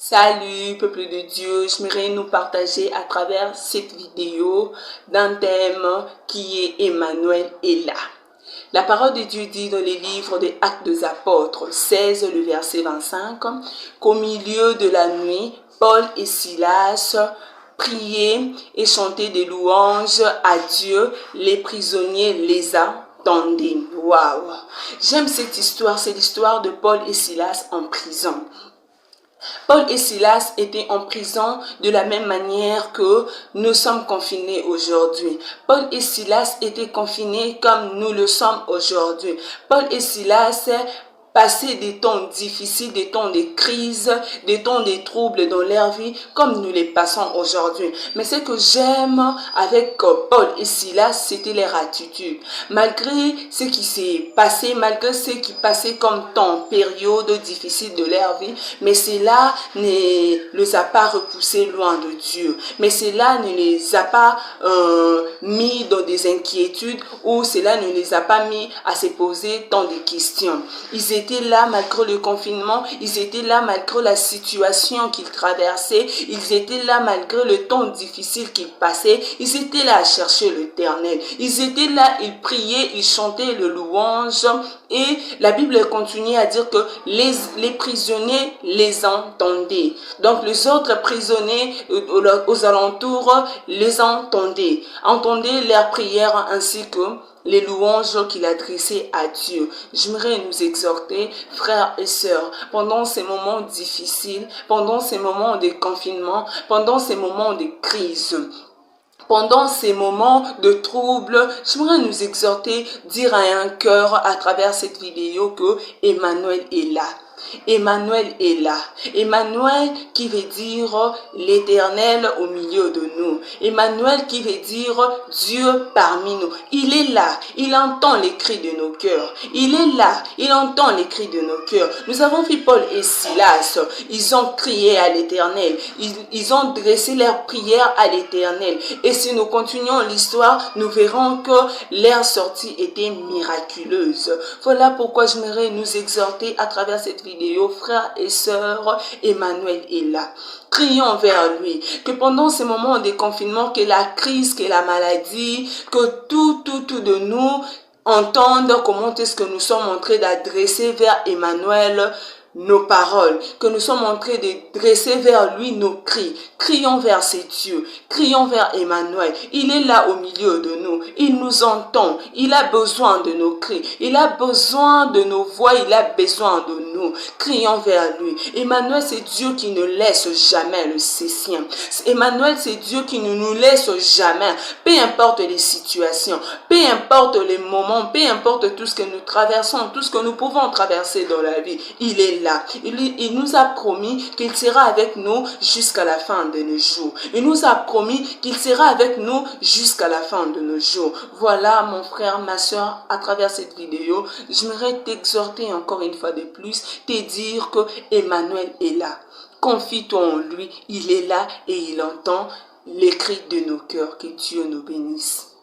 Salut peuple de Dieu, j'aimerais nous partager à travers cette vidéo d'un thème qui est Emmanuel est là. La parole de Dieu dit dans les livres des Actes des Apôtres 16, le verset 25, qu'au milieu de la nuit, Paul et Silas priaient et chantaient des louanges à Dieu, les prisonniers les attendaient. Waouh! J'aime cette histoire, c'est l'histoire de Paul et Silas en prison. Paul et Silas étaient en prison de la même manière que nous sommes confinés aujourd'hui. Paul et Silas étaient confinés comme nous le sommes aujourd'hui. Paul et Silas passaient des temps difficiles, des temps de crise, des temps de troubles dans leur vie, comme nous les passons aujourd'hui. Mais ce que j'aime avec Paul et Silas, c'était leur attitude. Malgré ce qui s'est passé, malgré ce qui passait comme temps, période difficile de leur vie, mais cela ne les a pas repoussés loin de Dieu. Mais cela ne les a pas mis dans des inquiétudes ou cela ne les a pas mis à se poser tant de questions. Ils étaient là malgré le confinement, ils étaient là malgré la situation qu'ils traversaient, ils étaient là malgré le temps difficile qu'ils passaient, ils étaient là à chercher l'Éternel. Ils étaient là, ils priaient, ils chantaient le louange et la Bible continue à dire que les prisonniers les entendaient. Donc les autres prisonniers aux alentours les entendaient leurs prières ainsi que les louanges qu'il adressait à Dieu. J'aimerais nous exhorter, frères et sœurs, pendant ces moments difficiles, pendant ces moments de confinement, pendant ces moments de crise, pendant ces moments de trouble, j'aimerais nous exhorter, dire à un cœur à travers cette vidéo que Emmanuel est là. Emmanuel est là. Emmanuel qui veut dire l'Éternel au milieu de nous. Emmanuel qui veut dire Dieu parmi nous. Il est là. Il entend les cris de nos cœurs. Il est là. Il entend les cris de nos cœurs. Nous avons vu Paul et Silas. Ils ont crié à l'Éternel. Ils ont dressé leur prière à l'Éternel. Et si nous continuons l'histoire, nous verrons que leur sortie était miraculeuse. Voilà pourquoi j'aimerais nous exhorter à travers cette vidéo, frères et sœurs, Emmanuel est là. Crions vers lui, que pendant ces moments de confinement, que la crise, que la maladie, que tout de nous entende comment est-ce que nous sommes en train d'adresser vers Emmanuel nos paroles, que nous sommes en train de dresser vers lui nos cris. Crions vers ces dieux, crions vers Emmanuel. Il est là au milieu de nous, il nous entend, il a besoin de nos cris, il a besoin de nos voix, il a besoin de nous. Crions vers lui. Emmanuel, c'est Dieu qui ne laisse jamais ses siens. Emmanuel, c'est Dieu qui ne nous laisse jamais, peu importe les situations, peu importe les moments, peu importe tout ce que nous traversons, tout ce que nous pouvons traverser dans la vie, il est là. Il nous a promis qu'il sera avec nous jusqu'à la fin de nos jours. Il nous a promis qu'il sera avec nous jusqu'à la fin de nos jours. Voilà mon frère, ma soeur, à travers cette vidéo, j'aimerais t'exhorter encore une fois de plus, te dire que Emmanuel est là. Confie-toi en lui, il est là et il entend les cris de nos cœurs. Que Dieu nous bénisse.